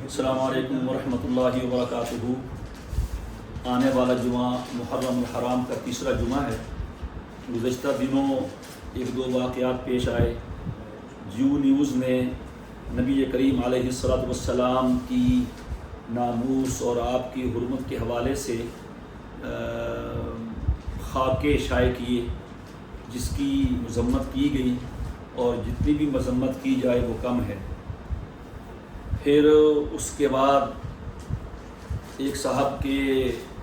السلام علیکم ورحمۃ اللہ وبرکاتہ۔ آنے والا جمعہ محرم الحرام کا تیسرا جمعہ ہے۔ گزشتہ دنوں ایک دو واقعات پیش آئے۔ جیو نیوز نے نبی کریم علیہ الصلوۃ والسلام کی ناموس اور آپ کی حرمت کے حوالے سے خاکے شائع کیے، جس کی مذمت کی گئی، اور جتنی بھی مذمت کی جائے وہ کم ہے۔ پھر اس کے بعد ایک صاحب کے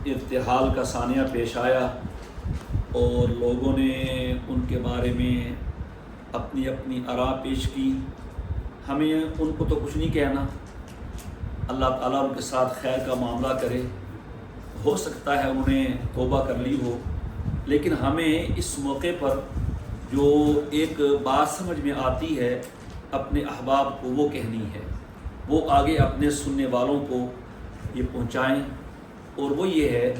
ارتحال کا ثانیہ پیش آیا اور لوگوں نے ان کے بارے میں اپنی اپنی آراء پیش کی۔ ہمیں ان کو تو کچھ نہیں کہنا، اللہ تعالیٰ ان کے ساتھ خیر کا معاملہ کرے، ہو سکتا ہے انہیں توبہ کر لی ہو، لیکن ہمیں اس موقع پر جو ایک بات سمجھ میں آتی ہے اپنے احباب کو وہ کہنی ہے، وہ آگے اپنے سننے والوں کو یہ پہنچائیں، اور وہ یہ ہے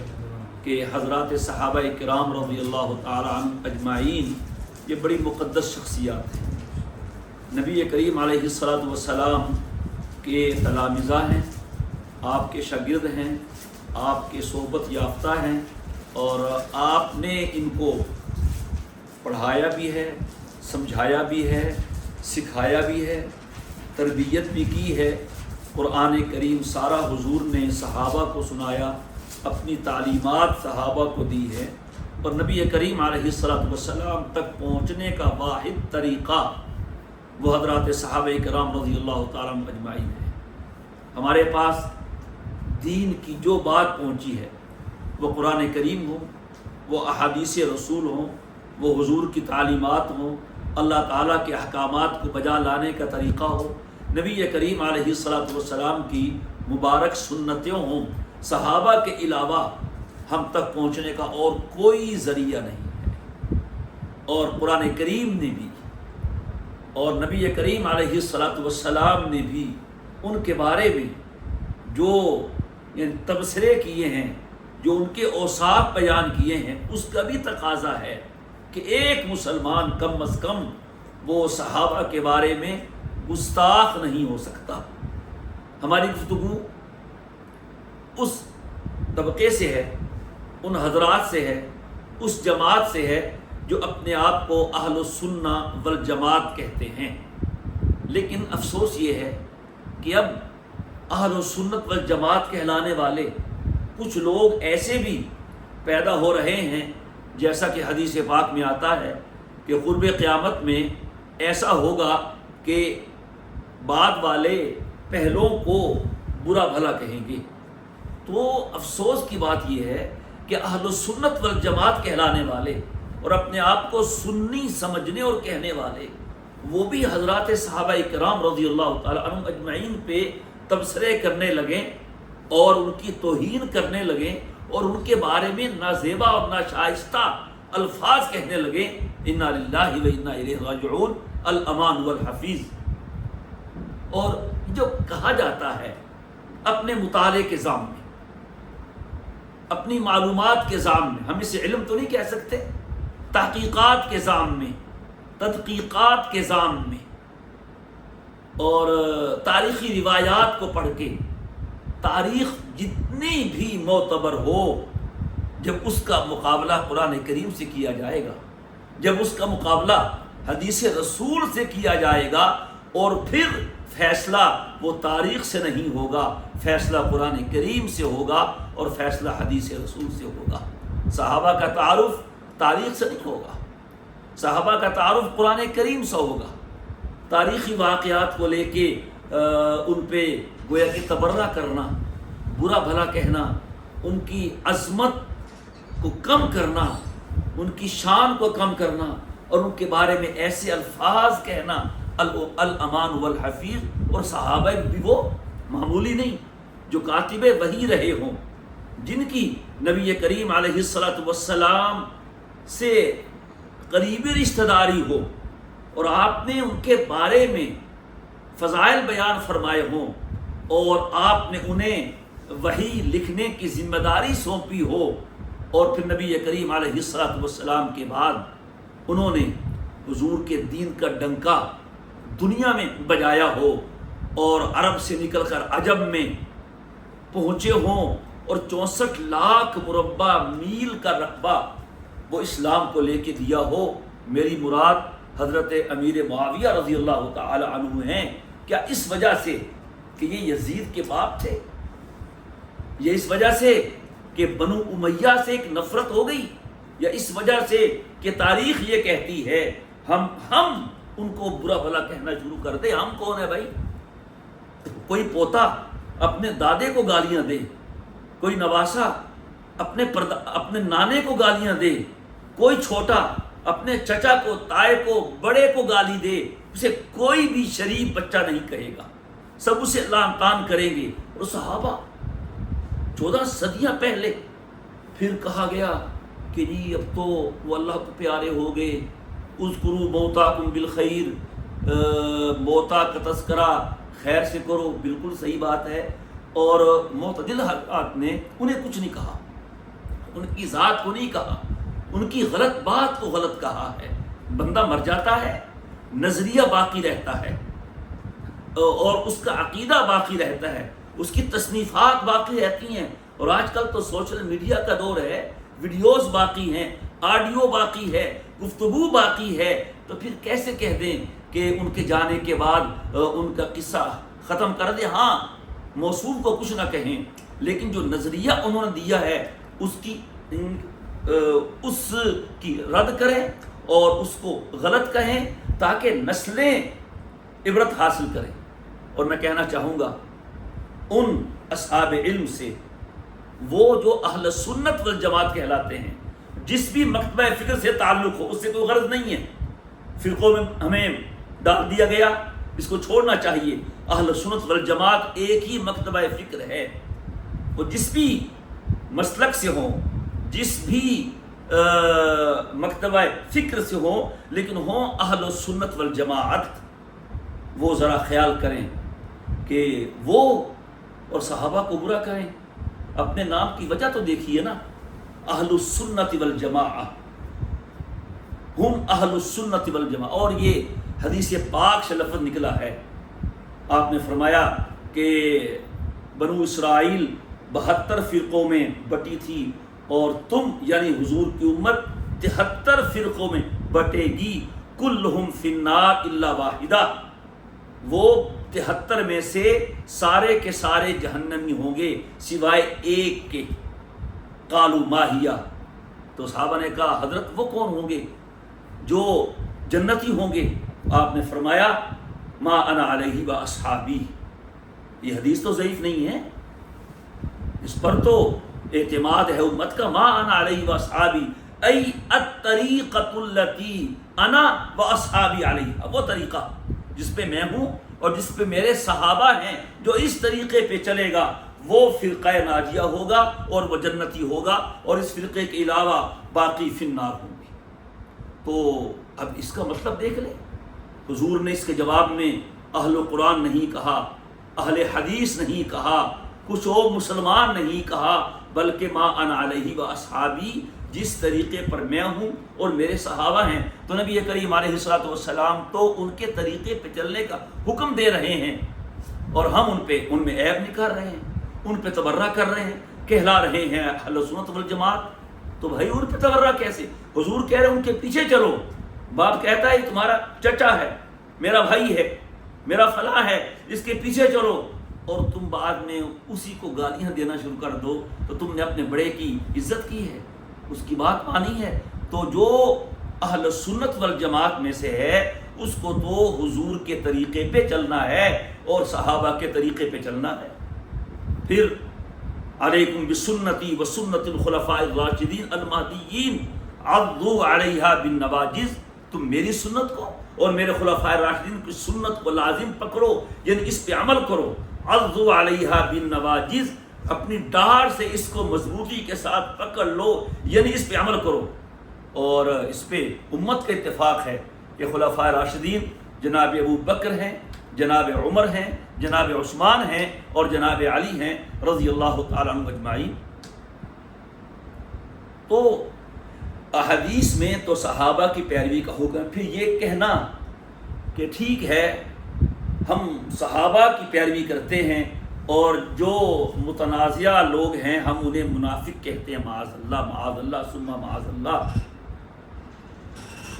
کہ حضرات صحابہ کرام رضی اللہ تعالی عنہ اجمعین یہ بڑی مقدس شخصیات ہیں، نبی کریم علیہ الصلوۃ والسلام کے تلامذہ ہیں، آپ کے شاگرد ہیں، آپ کے صحبت یافتہ ہیں، اور آپ نے ان کو پڑھایا بھی ہے، سمجھایا بھی ہے، سکھایا بھی ہے، تربیت بھی کی ہے۔ قرآن کریم سارا حضور نے صحابہ کو سنایا، اپنی تعلیمات صحابہ کو دی ہے، اور نبی کریم علیہ الصلوۃ والسلام تک پہنچنے کا واحد طریقہ وہ حضرات صحابہ کرام رضی اللہ تعالیٰ عنہ اجمعین ہے۔ ہمارے پاس دین کی جو بات پہنچی ہے، وہ قرآن کریم ہو، وہ احادیث رسول ہوں، وہ حضور کی تعلیمات ہوں، اللہ تعالیٰ کے احکامات کو بجا لانے کا طریقہ ہو، نبی کریم علیہ الصلوۃ والسلام کی مبارک سنتیں ہوں، صحابہ کے علاوہ ہم تک پہنچنے کا اور کوئی ذریعہ نہیں ہے۔ اور قرآن کریم نے بھی اور نبی کریم علیہ الصلوۃ والسلام نے بھی ان کے بارے میں جو تبصرے کیے ہیں، جو ان کے اوصاف بیان کیے ہیں، اس کا بھی تقاضا ہے کہ ایک مسلمان کم از کم وہ صحابہ کے بارے میں گستاخ نہیں ہو سکتا۔ ہماری گفتگو اس طبقے سے ہے، ان حضرات سے ہے، اس جماعت سے ہے جو اپنے آپ کو اہل السنہ والجماعت کہتے ہیں، لیکن افسوس یہ ہے کہ اب اہل السنت والجماعت کہلانے والے کچھ لوگ ایسے بھی پیدا ہو رہے ہیں، جیسا کہ حدیث پاک میں آتا ہے کہ قرب قیامت میں ایسا ہوگا کہ بعد والے پہلوں کو برا بھلا کہیں گے۔ تو افسوس کی بات یہ ہے کہ اہل السنت والجماعت کہلانے والے اور اپنے آپ کو سنی سمجھنے اور کہنے والے، وہ بھی حضرات صحابہ کرام رضی اللہ تعالی عنہم اجمعین پہ تبصرے کرنے لگیں اور ان کی توہین کرنے لگیں، اور ان کے بارے میں نازیبا اور ناشائستہ الفاظ کہنے لگے، انا للہ و انا الیہ راجعون، الامان والحفیظ۔ اور جو کہا جاتا ہے اپنے مطالعے کے ذام میں، اپنی معلومات کے ذام میں، ہم اسے علم تو نہیں کہہ سکتے، تحقیقات کے ذام میں، تدقیقات کے ذام میں، اور تاریخی روایات کو پڑھ کے، تاریخ جتنی بھی معتبر ہو، جب اس کا مقابلہ قرآن کریم سے کیا جائے گا، جب اس کا مقابلہ حدیث رسول سے کیا جائے گا، اور پھر فیصلہ وہ تاریخ سے نہیں ہوگا، فیصلہ قرآن کریم سے ہوگا، اور فیصلہ حدیث رسول سے ہوگا۔ صحابہ کا تعارف تاریخ سے نہیں ہوگا، صحابہ کا تعارف قرآن کریم سے ہوگا۔ تاریخی واقعات کو لے کے ان پہ گویا کہ تبرہ کرنا، برا بھلا کہنا، ان کی عظمت کو کم کرنا، ان کی شان کو کم کرنا، اور ان کے بارے میں ایسے الفاظ کہنا، الامان والحفیظ، اور صحابہ بھی وہ معمولی نہیں جو کاتب وحی رہے ہوں، جن کی نبی کریم علیہ الصلوۃ والسلام سے قریبی رشتہ داری ہو، اور آپ نے ان کے بارے میں فضائل بیان فرمائے ہوں، اور آپ نے انہیں وحی لکھنے کی ذمہ داری سونپی ہو، اور پھر نبی کریم علیہ الصلوۃ والسلام کے بعد انہوں نے حضور کے دین کا ڈنکا دنیا میں بجایا ہو، اور عرب سے نکل کر عجم میں پہنچے ہوں اور 64 لاکھ مربع میل کا رقبہ وہ اسلام کو لے کے دیا ہو، میری مراد حضرت امیر معاویہ رضی اللہ تعالی عنہ ہیں، کیا اس وجہ سے کہ یہ یزید کے باپ تھے، یہ اس وجہ سے کہ بنو امیہ سے ایک نفرت ہو گئی، یا اس وجہ سے کہ تاریخ یہ کہتی ہے ہم ان کو برا بھلا کہنا شروع کر دیں؟ ہم کون ہے بھائی؟ کوئی پوتا اپنے دادے کو گالیاں دے، کوئی نواسا اپنے نانے کو گالیاں دے، کوئی چھوٹا اپنے چچا کو، تائے کو، بڑے کو گالی دے، اسے کوئی بھی شریف بچہ نہیں کہے گا، سب اسے لعن طعن کریں گے۔ اور صحابہ 14 صدیاں پہلے پھر کہا گیا کہ جی اب تو وہ اللہ کو پیارے ہو گئے، اذکروا موتاکم بالخیر، موتا کا تذکرہ خیر سے کرو، بالکل صحیح بات ہے۔ اور معتدل حضرات نے انہیں کچھ نہیں کہا، ان کی ذات کو نہیں کہا، ان کی غلط بات کو غلط کہا ہے۔ بندہ مر جاتا ہے، نظریہ باقی رہتا ہے اور اس کا عقیدہ باقی رہتا ہے، اس کی تصنیفات باقی رہتی ہیں۔ اور آج کل تو سوشل میڈیا کا دور ہے، ویڈیوز باقی ہیں، آڈیو باقی ہے، گفتگو باقی ہے، تو پھر کیسے کہہ دیں کہ ان کے جانے کے بعد ان کا قصہ ختم کر دیں؟ ہاں، موصوف کو کچھ نہ کہیں، لیکن جو نظریہ انہوں نے دیا ہے اس کی رد کریں اور اس کو غلط کہیں تاکہ نسلیں عبرت حاصل کریں۔ اور میں کہنا چاہوں گا ان اصحاب علم سے، وہ جو اہل سنت والجماعت کہلاتے ہیں، جس بھی مکتبہ فکر سے تعلق ہو، اس سے کوئی غرض نہیں ہے، فرقوں میں ہمیں ڈال دیا گیا، اس کو چھوڑنا چاہیے۔ اہل سنت والجماعت ایک ہی مکتبہ فکر ہے، وہ جس بھی مسلک سے ہوں، جس بھی مکتبہ فکر سے ہوں، لیکن ہوں اہل سنت والجماعت۔ وہ ذرا خیال کریں کہ وہ اور صحابہ کو برا کریں، اپنے نام کی وجہ تو دیکھیے نا، اہل السنت والجماعہ، ہم اہل السنت والجماعہ۔ اور یہ حدیث پاک سے لفظ نکلا ہے، آپ نے فرمایا کہ بنو اسرائیل 72 فرقوں میں بٹی تھی، اور تم یعنی حضور کی امت 73 فرقوں میں بٹے گی، کلہم فی النار الا واحدہ، وہ 73 میں سے سارے کے سارے جہنمی ہوں گے سوائے ایک کے۔ قالوا ما ہی، تو صحابہ نے کہا حضرت وہ کون ہوں گے جو جنتی ہوں گے؟ آپ نے فرمایا ما انا علیہ و اصحابی۔ یہ حدیث تو ضعیف نہیں ہے، اس پر تو اعتماد ہے امت کا، ما انا علیہ و اصحابی ای الطریقۃ التی انا و اصحابی علیہ، وہ طریقہ جس پہ میں ہوں اور جس پہ میرے صحابہ ہیں، جو اس طریقے پہ چلے گا وہ فرقہ ناجیہ ہوگا اور وہ جنتی ہوگا، اور اس فرقے کے علاوہ باقی فی النار ہوں گے۔ تو اب اس کا مطلب دیکھ لیں، حضور نے اس کے جواب میں اہل قرآن نہیں کہا، اہل حدیث نہیں کہا، کچھ اور مسلمان نہیں کہا، بلکہ ما انا علیہ و اصحابی، جس طریقے پر میں ہوں اور میرے صحابہ ہیں۔ تو نبی کریم علیہ الصلوۃ والسلام تو ان کے طریقے پہ چلنے کا حکم دے رہے ہیں، اور ہم ان میں عیب نکال رہے ہیں، ان پہ تبرہ کر رہے ہیں، کہلا رہے ہیں اہل سنت والجماعت۔ تو بھائی ان پہ تبرہ کیسے؟ حضور کہہ رہے ہیں ان کے پیچھے چلو، باپ کہتا ہے تمہارا چچا ہے، میرا بھائی ہے، میرا فلاں ہے، اس کے پیچھے چلو، اور تم بعد میں اسی کو گالیاں دینا شروع کر دو، تو تم نے اپنے بڑے کی عزت کی ہے، اس کی بات مانی ہے۔ تو جو اہل سنت والجماعت میں سے ہے، اس کو تو حضور کے طریقے پہ چلنا ہے اور صحابہ کے طریقے پہ چلنا ہے۔ پھر علیکم بسنتی و سنت الخلفاء الراشدین المہدیین عضوا علیہا بالنواجذ، تم میری سنت کو اور میرے خلفاء راشدین کی سنت کو لازم پکڑو، یعنی اس پہ عمل کرو۔ عضوا علیہا بالنواجذ، اپنی ڈاڑھ سے اس کو مضبوطی کے ساتھ پکڑ لو، یعنی اس پہ عمل کرو۔ اور اس پہ امت کا اتفاق ہے کہ خلفاء راشدین جناب ابو بکر ہیں، جناب عمر ہیں، جناب عثمان ہیں اور جناب علی ہیں رضی اللہ تعالیٰ عنہ اجمعین۔ تو احادیث میں تو صحابہ کی پیروی کا حکم ہے۔ پھر یہ کہنا کہ ٹھیک ہے ہم صحابہ کی پیروی کرتے ہیں، اور جو متنازعہ لوگ ہیں ہم انہیں منافق کہتے ہیں، معاذ اللہ ثم معاذ اللہ۔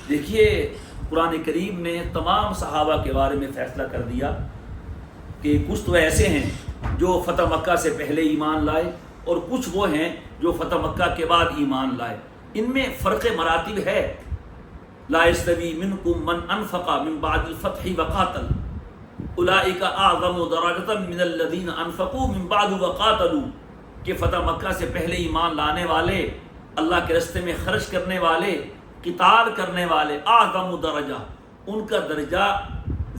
دیکھیے قرآن کریم نے تمام صحابہ کے بارے میں فیصلہ کر دیا کہ کچھ تو ایسے ہیں جو فتح مکہ سے پہلے ایمان لائے، اور کچھ وہ ہیں جو فتح مکہ کے بعد ایمان لائے۔ ان میں فرق مراتب ہے۔ لا یستوی منکم من انفق من بعد الفتح وقاتل اولئک اعظم درجۃ من الذین انفقوا من بعد وقاتلوا، کہ فتح مکہ سے پہلے ایمان لانے والے، اللہ کے راستے میں خرچ کرنے والے، قتال کرنے والے، اعظم درجہ، ان کا درجہ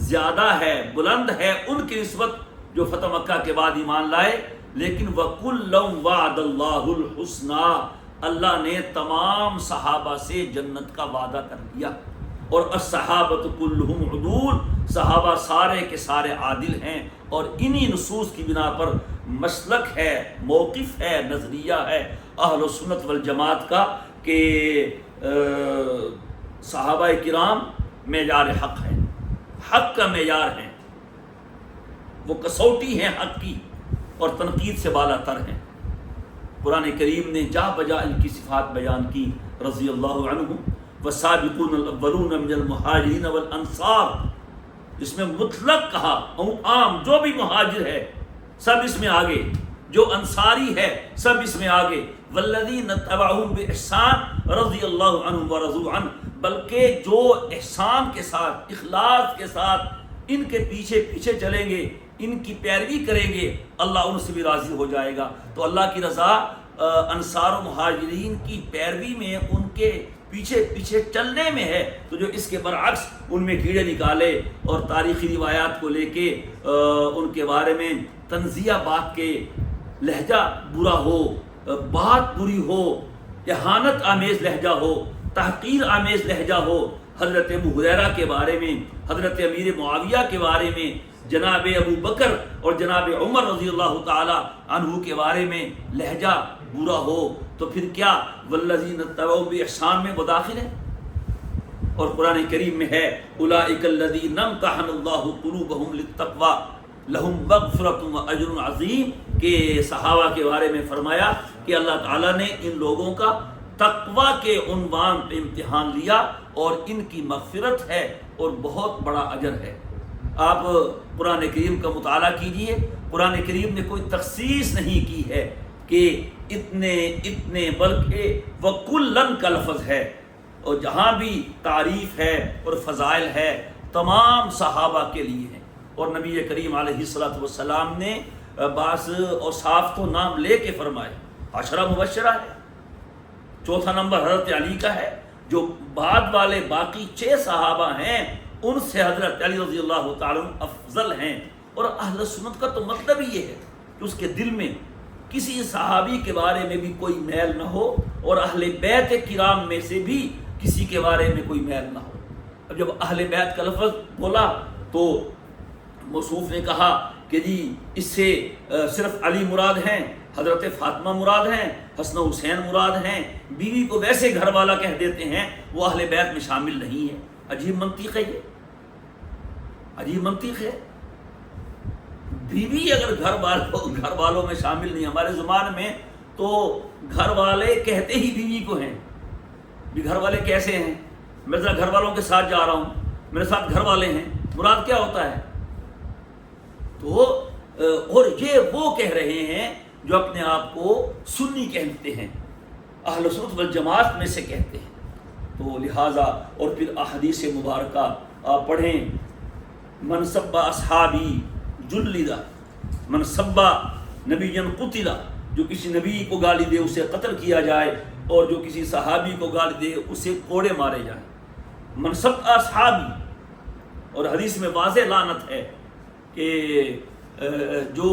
زیادہ ہے، بلند ہے ان کی نسبت جو فتح مکہ کے بعد ایمان لائے۔ لیکن وَكُلًّا وَعَدَ اللَّهُ الْحُسْنَىٰ، اللہ نے تمام صحابہ سے جنت کا وعدہ کر دیا۔ اور الصحابۃ کلھم عدول، صحابہ سارے کے سارے عادل ہیں، اور انہی نصوص کی بنا پر مسلک ہے، موقف ہے، نظریہ ہے اہل سنت والجماعت کا کہ صحابہ کرام معیار حق ہیں، حق کا معیار ہیں، وہ کسوٹی ہیں حق کی، اور تنقید سے بالا تر ہیں۔ قرآن کریم نے جا بجا ان کی صفات بیان کی، رضی اللہ عنہم والسابقون الاولون من المہاجرین والانصار، اس میں مطلق کہا، عام جو بھی مہاجر ہے سب اس میں آگے، جو انصاری ہے سب اس میں آگے، والذین تبعہم باحسان رضی اللہ عنہم ورضوا عنہ، بلکہ جو احسان کے ساتھ، اخلاص کے ساتھ ان کے پیچھے پیچھے چلیں گے، ان کی پیروی کریں گے، اللہ ان سے بھی راضی ہو جائے گا۔ تو اللہ کی رضا انصار و مہاجرین کی پیروی میں، ان کے پیچھے پیچھے چلنے میں ہے۔ تو جو اس کے برعکس ان میں کیڑے نکالے اور تاریخی روایات کو لے کے ان کے بارے میں تنزیہ بات کے، لہجہ برا ہو، بات بری ہو، اہانت آمیز لہجہ ہو، تحقیر آمیز لہجہ ہو، حضرت ابو ہریرہ کے بارے میں، حضرت امیر معاویہ کے بارے میں، جناب ابو بکر اور جناب عمر رضی اللہ تعالی عنہ کے بارے میں لہجہ برا ہو، تو پھر کیا والذین اتبعوا باحسان میں وہ داخل ہے؟ اور قرآن کریم میں ہے اولئک الذین امتحن اللہ قلوبہم للتقوی لہم مغفرۃ واجر عظیم، کہ صحابہ کے بارے میں فرمایا کہ اللہ تعالیٰ نے ان لوگوں کا تقوی کے عنوان پہ امتحان لیا، اور ان کی مغفرت ہے اور بہت بڑا اجر ہے۔ آپ قرآن کریم کا مطالعہ کیجئے، قرآن کریم نے کوئی تخصیص نہیں کی ہے کہ اتنے بلکہ وَكُلًّا کا لفظ ہے، اور جہاں بھی تعریف ہے اور فضائل ہے تمام صحابہ کے لیے ہیں۔ اور نبی کریم علیہ الصلوۃ والسلام نے بعض اوصاف تو نام لے کے فرمائے، عشرہ مبشرہ ہے، چوتھا نمبر حضرت علی کا ہے، جو بعد والے باقی 6 صحابہ ہیں ان سے حضرت علی رضی اللہ تعالیٰ افضل ہیں۔ اور اہل سنت کا تو مطلب ہی یہ ہے کہ اس کے دل میں کسی صحابی کے بارے میں بھی کوئی میل نہ ہو، اور اہل بیت کرام میں سے بھی کسی کے بارے میں کوئی میل نہ ہو۔ اب جب اہل بیت کا لفظ بولا تو موصوف نے کہا کہ جی اس سے صرف علی مراد ہیں، حضرت فاطمہ مراد ہیں، حسن و حسین مراد ہیں، بیوی کو ویسے گھر والا کہہ دیتے ہیں، وہ اہل بیت میں شامل نہیں ہے۔ عجیب منطق ہے، یہ عجیب منطق ہے۔ بیوی اگر گھر والوں میں شامل نہیں، ہمارے زبان میں تو گھر والے کہتے ہی بیوی کو ہیں۔ بھی گھر والے کیسے ہیں؟ میں ذرا گھر والوں کے ساتھ جا رہا ہوں، میرے ساتھ گھر والے ہیں، مراد کیا ہوتا ہے؟ تو اور یہ وہ کہہ رہے ہیں جو اپنے آپ کو سنی کہتے ہیں، اہل سنت والجماعت میں سے کہتے ہیں۔ تو لہٰذا اور پھر احادیث مبارکہ آپ پڑھیں، من سب اصحابی جلد، من سب نبی قتل، جو کسی نبی کو گالی دے اسے قتل کیا جائے، اور جو کسی صحابی کو گالی دے اسے کوڑے مارے جائیں۔ من سب اصحابی، اور حدیث میں واضح لعنت ہے کہ جو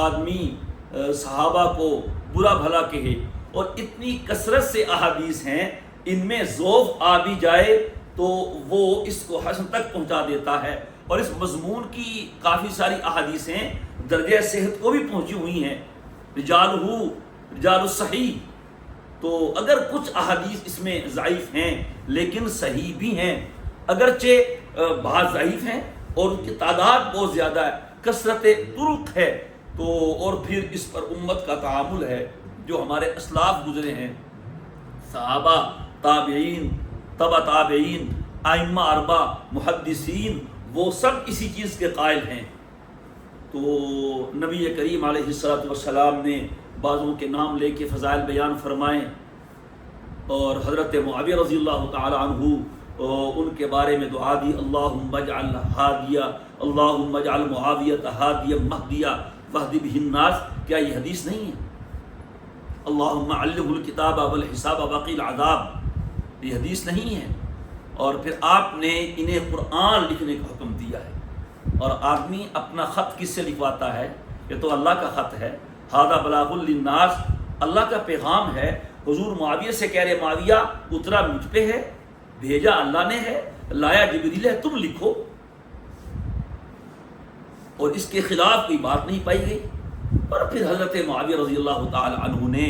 آدمی صحابہ کو برا بھلا کہے، اور اتنی کثرت سے احادیث ہیں، ان میں ذوف آ بھی جائے تو وہ اس کو حسن تک پہنچا دیتا ہے، اور اس مضمون کی کافی ساری احادیثیں درجہ صحت کو بھی پہنچی ہوئی ہیں، رجال الصحیح۔ تو اگر کچھ احادیث اس میں ضعیف ہیں لیکن صحیح بھی ہیں، اگرچہ بعض ضعیف ہیں اور ان کی تعداد بہت زیادہ ہے، کثرت طرق ہے، تو اور پھر اس پر امت کا تعامل ہے جو ہمارے اسلاف گزرے ہیں، صحابہ، تابعین، تبع تابعین، ائمہ اربع، محدثین، وہ سب اسی چیز کے قائل ہیں۔ تو نبی کریم علیہ الصلوۃ والسلام نے بعضوں کے نام لے کے فضائل بیان فرمائے، اور حضرت معاویہ رضی اللہ تعالی عنہ ان کے بارے میں دعا دی، اللہم اجعل ہادیہ، اللہم اجعل معاویہ ہادیہ مہدیہ واہد بہ الناس۔ کیا یہ حدیث نہیں ہے؟ اللہم علمہ الکتاب والحساب وقی العذاب، یہ حدیث نہیں ہے؟ اور پھر آپ نے انہیں قرآن لکھنے کا حکم دیا ہے، اور آدمی اپنا خط کس سے لکھواتا ہے؟ یہ تو اللہ کا خط ہے، ھذا بلاغ للناس، اللہ کا پیغام ہے۔ حضور معاویہ سے کہہ رہے معاویہ اترا مجھ پہ ہے، بھیجا اللہ نے ہے، لایا جبریل ہے، تم لکھو، اور اس کے خلاف کوئی بات نہیں پائی گئی۔ اور پھر حضرت معاویہ رضی اللہ تعالی عنہ نے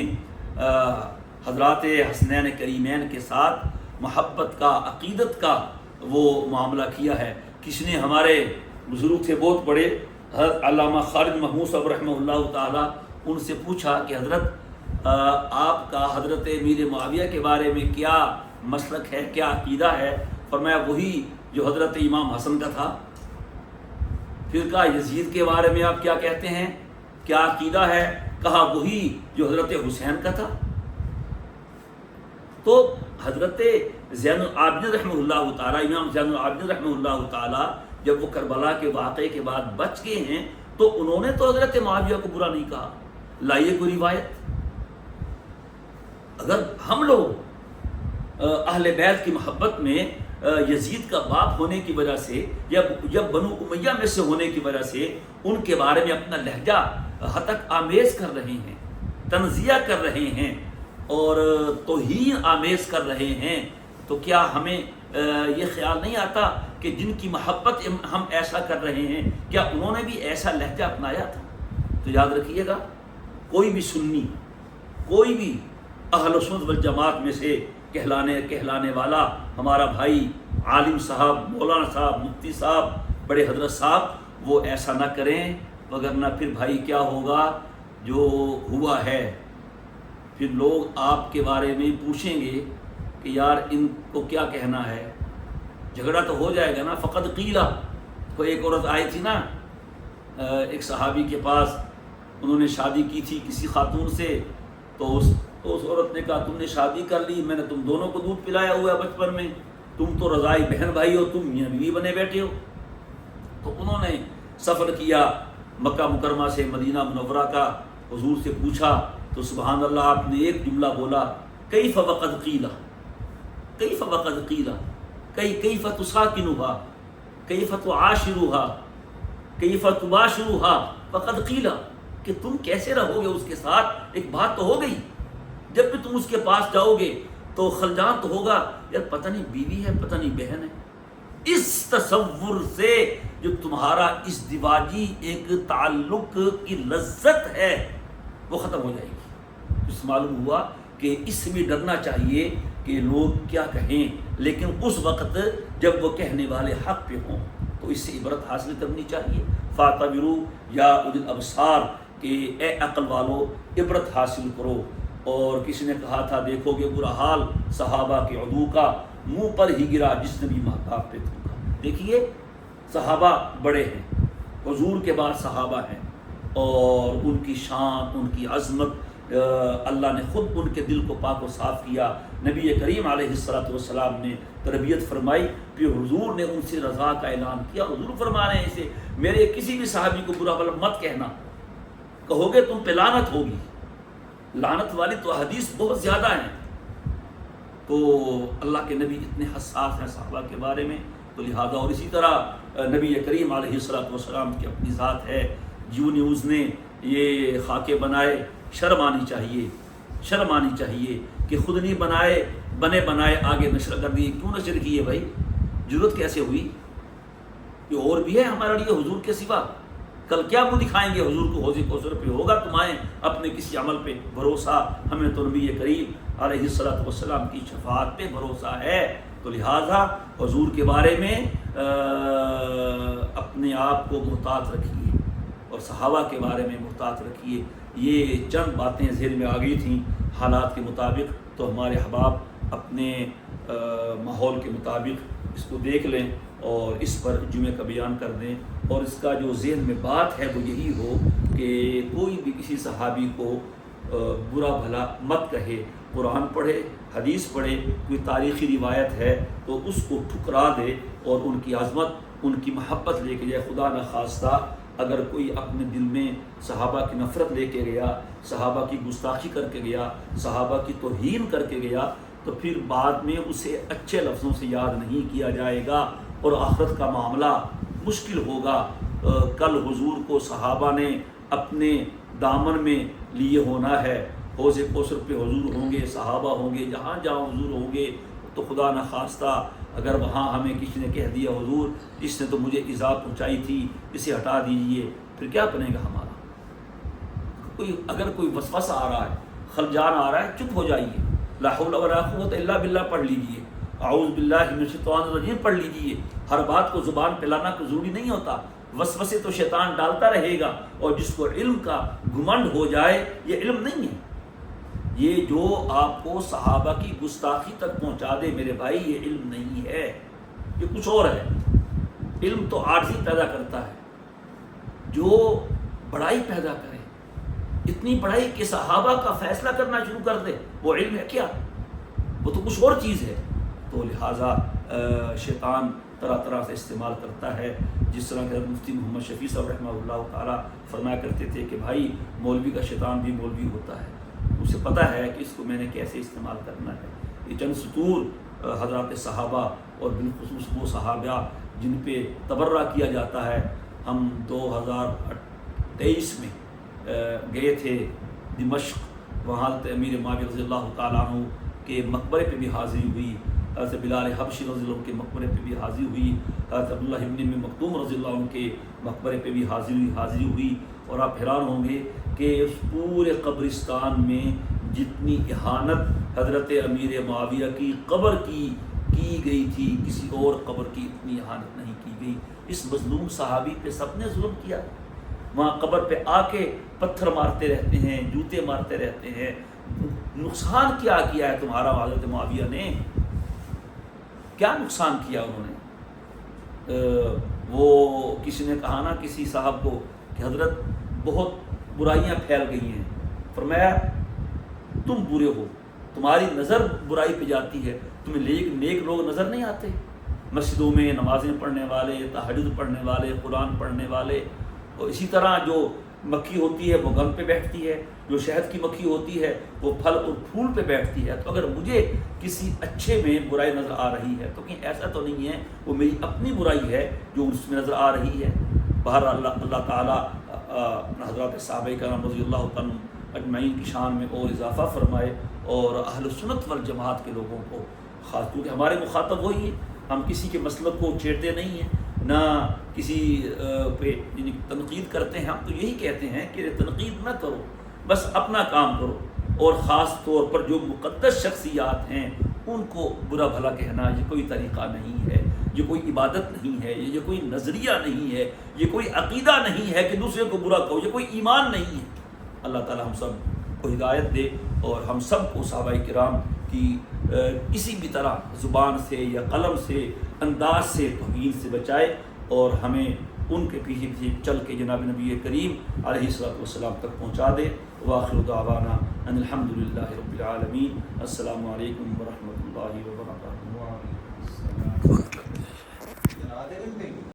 حضرات حسنین کریمین کے ساتھ محبت کا، عقیدت کا وہ معاملہ کیا ہے۔ کسی نے ہمارے بزرگ تھے بہت بڑے، حضرت علامہ خالد محمود صاحب رحمہ اللہ تعالی، ان سے پوچھا کہ حضرت آپ کا حضرت امیر معاویہ کے بارے میں کیا مسلک ہے، کیا عقیدہ ہے؟ فرمایا وہی جو حضرت امام حسن کا تھا۔ پھر کہا یزید کے بارے میں آپ کیا کہتے ہیں، کیا عقیدہ ہے؟ کہا وہی جو حضرت حسین کا تھا۔ تو حضرت زین العابدین رحمہ اللہ تعالیٰ، امام زین العابدین رحمہ اللہ تعالیٰ جب وہ کربلا کے واقعے کے بعد بچ گئے ہیں تو انہوں نے تو حضرت معاویہ کو برا نہیں کہا۔ لائیے کوئی روایت۔ اگر ہم لوگ اہل بیت کی محبت میں یزید کا باپ ہونے کی وجہ سے یا بنو امیہ میں سے ہونے کی وجہ سے ان کے بارے میں اپنا لہجہ ہتک آمیز کر رہے ہیں، تنزیہ کر رہے ہیں اور توہین آمیز کر رہے ہیں، تو کیا ہمیں یہ خیال نہیں آتا کہ جن کی محبت ہم ایسا کر رہے ہیں کیا انہوں نے بھی ایسا لہجہ اپنایا تھا؟ تو یاد رکھیے گا، کوئی بھی سنی، کوئی بھی اہل سنت والجماعت میں سے کہلانے والا ہمارا بھائی عالم صاحب، مولانا صاحب، مفتی صاحب، بڑے حضرت صاحب، وہ ایسا نہ کریں، وگرنہ پھر بھائی کیا ہوگا جو ہوا ہے، پھر لوگ آپ کے بارے میں پوچھیں گے کہ یار ان کو کیا کہنا ہے، جھگڑا تو ہو جائے گا نا۔ فقط قیلہ، کوئی ایک عورت آئی تھی نا ایک صحابی کے پاس، انہوں نے شادی کی تھی کسی خاتون سے، تو اس عورت نے کہا تم نے شادی کر لی، میں نے تم دونوں کو دودھ پلایا ہوا ہے بچپن میں، تم تو رضائی بہن بھائی ہو، تم میاں بیوی بنے بیٹھے ہو۔ تو انہوں نے سفر کیا مکہ مکرمہ سے مدینہ منورہ کا، حضور سے پوچھا تو سبحان اللہ آپ نے ایک جملہ بولا، کیف وقد قیلہ، کیف وقد قیلہ، کیف تساکنھا، کیف تعاشرھا، کیف تباشرھا، وقد قیلہ، کہ تم کیسے رہو گے اس کے ساتھ، ایک بات تو ہو گئی، جب بھی تم اس کے پاس جاؤ گے تو خلجان تو ہوگا، یار پتہ نہیں بیوی ہے پتہ نہیں بہن ہے۔ اس تصور سے جو تمہارا ازدواجی ایک تعلق کی لذت ہے وہ ختم ہو جائے گی۔ اس معلوم ہوا کہ اس سے بھی ڈرنا چاہیے کہ لوگ کیا کہیں، لیکن اس وقت جب وہ کہنے والے حق پہ ہوں تو اس سے عبرت حاصل کرنی چاہیے۔ فاعتبروا یا اولي الابصار، کہ اے عقل والو عبرت حاصل کرو۔ اور کسی نے کہا تھا دیکھو گے برا حال صحابہ کے عدو کا، منہ پر ہی گرا جس نے بھی مہتاب پہ تھوکا۔ دیکھیے صحابہ بڑے ہیں، حضور کے بعد صحابہ ہیں، اور ان کی شان، ان کی عظمت، اللہ نے خود ان کے دل کو پاک و صاف کیا۔ نبی کریم علیہ السلام نے تربیت فرمائی، پھر حضور نے ان سے رضا کا اعلان کیا۔ حضور فرما رہے ہیں اسے میرے کسی بھی صحابی کو برا بھلا مت کہنا، کہو گے تم پہ لعنت ہوگی۔ لعنت والی تو حدیث بہت زیادہ ہیں۔ تو اللہ کے نبی اتنے حساس ہیں صحابہ کے بارے میں، تو لہذا، اور اسی طرح نبی کریم علیہ السلام کی اپنی ذات ہے۔ جیو نیوز نے یہ خاکے بنائے، شرم آنی چاہیے، شرم آنی چاہیے کہ خود نہیں بنائے، بنائے آگے نشر کر دیے۔ کیوں نشر کیے بھائی؟ ضرورت کیسے ہوئی؟ یہ اور بھی ہے ہمارے لیے حضور کے سوا؟ کل کیا منہ دکھائیں گے حضور کو حوض کوثر پہ؟ ہوگا تمہیں اپنے کسی عمل پہ بھروسہ؟ ہمیں تو نبی کریم علیہ السلام کی شفاعت پہ بھروسہ ہے۔ تو تو لہٰذا حضور کے بارے میں اپنے آپ کو محتاط رکھیے اور صحابہ کے بارے میں محتاط رکھیے۔ یہ چند باتیں ذہن میں آ گئی تھیں حالات کے مطابق، تو ہمارے احباب اپنے ماحول کے مطابق اس کو دیکھ لیں اور اس پر جمعے کا بیان کر دیں، اور اس کا جو ذہن میں بات ہے وہ یہی ہو کہ کوئی بھی کسی صحابی کو برا بھلا مت کہے، قرآن پڑھے، حدیث پڑھے، کوئی تاریخی روایت ہے تو اس کو ٹھکرا دے اور ان کی عظمت، ان کی محبت لے کے جائے۔ خدا نخواستہ اگر کوئی اپنے دل میں صحابہ کی نفرت لے کے گیا، صحابہ کی گستاخی کر کے گیا، صحابہ کی توہین کر کے گیا، تو پھر بعد میں اسے اچھے لفظوں سے یاد نہیں کیا جائے گا اور آخرت کا معاملہ مشکل ہوگا۔ کل حضور کو صحابہ نے اپنے دامن میں لیے ہونا ہے، حوض کوثر پہ حضور ہوں گے، صحابہ ہوں گے، جہاں جہاں حضور ہوں گے، تو خدا نخواستہ اگر وہاں ہمیں کسی نے کہہ دیا حضور اس نے تو مجھے ایذا پہنچائی تھی، اسے ہٹا دیجئے، پھر کیا بنے گا ہمارا؟ اگر کوئی وسوسہ آ رہا ہے، خلجان آ رہا ہے، چپ ہو جائیے، لا حول ولا قوت الا باللہ پڑھ لیجئے، اعوذ باللہ من الشیطان الرجیم پڑھ لیجئے۔ ہر بات کو زبان پہ لانا کوئی ضروری نہیں ہوتا، وسوسے تو شیطان ڈالتا رہے گا، اور جس کو علم کا گھمنڈ ہو جائے، یہ علم نہیں ہے۔ یہ جو آپ کو صحابہ کی گستاخی تک پہنچا دے میرے بھائی، یہ علم نہیں ہے، یہ کچھ اور ہے۔ علم تو عاجزی پیدا کرتا ہے، جو بڑائی پیدا کرے، اتنی بڑائی کہ صحابہ کا فیصلہ کرنا شروع کر دے، وہ علم ہے کیا؟ وہ تو کچھ اور چیز ہے۔ تو لہٰذا شیطان طرح طرح سے استعمال کرتا ہے، جس طرح کہ مفتی محمد شفیع صاحب رحمہ اللہ تعالیٰ فرمایا کرتے تھے کہ بھائی مولوی کا شیطان بھی مولوی ہوتا ہے، اسے پتہ ہے کہ اس کو میں نے کیسے استعمال کرنا ہے۔ یہ چند سطور حضرات صحابہ اور بالخصوص وہ صحابہ جن پہ تبرہ کیا جاتا ہے۔ ہم 2023 میں گئے تھے دمشق، وہاں امیر معاویہ رضی اللہ تعالیٰ عنہ کے مقبرے پہ بھی حاضری ہوئی، حضرت بلال حبشی رضی اللہ عنہ کے مقبرے پہ بھی حاضری ہوئی، حضرت عبداللہ ابن مکتوم رضی اللہ عنہ کے مقبرے پہ بھی حاضری ہوئی۔ اور آپ حیران ہوں گے کہ اس پورے قبرستان میں جتنی اہانت حضرت امیر معاویہ کی قبر کی گئی تھی، کسی اور قبر کی اتنی اہانت نہیں کی گئی۔ اس مظلوم صحابی پہ سب نے ظلم کیا، وہاں قبر پہ آ کے پتھر مارتے رہتے ہیں، جوتے مارتے رہتے ہیں۔ نقصان کیا ہے تمہارا حضرت معاویہ نے؟ کیا نقصان کیا انہوں نے؟ وہ کسی نے کہا نا کسی صاحب کو کہ حضرت بہت برائیاں پھیل گئی ہیں، فرمایا تم برے ہو، تمہاری نظر برائی پہ جاتی ہے، تمہیں نیک لوگ نظر نہیں آتے؟ مسجدوں میں نمازیں پڑھنے والے، تہجد پڑھنے والے، قرآن پڑھنے والے، اور اسی طرح جو مکھی ہوتی ہے وہ گم پہ بیٹھتی ہے، جو شہد کی مکھی ہوتی ہے وہ پھل اور پھول پہ بیٹھتی ہے۔ تو اگر مجھے کسی اچھے میں برائی نظر آ رہی ہے تو کہیں ایسا تو نہیں ہے وہ میری اپنی برائی ہے جو اس میں نظر آ رہی ہے۔ بہرحال اللہ تعالیٰ حضرات صحابہ کرام رضی اللہ تعالیٰ اجمعین کی شان میں اور اضافہ فرمائے، اور اہل سنت والجماعت کے لوگوں کو خاص، کیونکہ ہمارے مخاطب وہی ہیں، ہم کسی کے مسلک کو چھیڑتے نہیں ہیں، نہ کسی پہ تنقید کرتے ہیں۔ ہم تو یہی کہتے ہیں کہ تنقید نہ کرو، بس اپنا کام کرو، اور خاص طور پر جو مقدس شخصیات ہیں ان کو برا بھلا کہنا یہ کوئی طریقہ نہیں ہے، یہ کوئی عبادت نہیں ہے، یہ کوئی نظریہ نہیں ہے، یہ کوئی عقیدہ نہیں ہے کہ دوسرے کو برا کہو، یہ کوئی ایمان نہیں ہے۔ اللہ تعالی ہم سب کو ہدایت دے، اور ہم سب کو صحابہ کرام کی کسی بھی طرح زبان سے یا قلم سے، انداز سے، توہین سے بچائے، اور ہمیں ان کے پیچھے چل کے جناب نبی کریم علیہ الصلوۃ والسلام تک پہنچا دے۔ وآخر دعوانا ان الحمد للہ رب العالمین۔ السلام علیکم ورحمۃ اللہ وبرکاتہ۔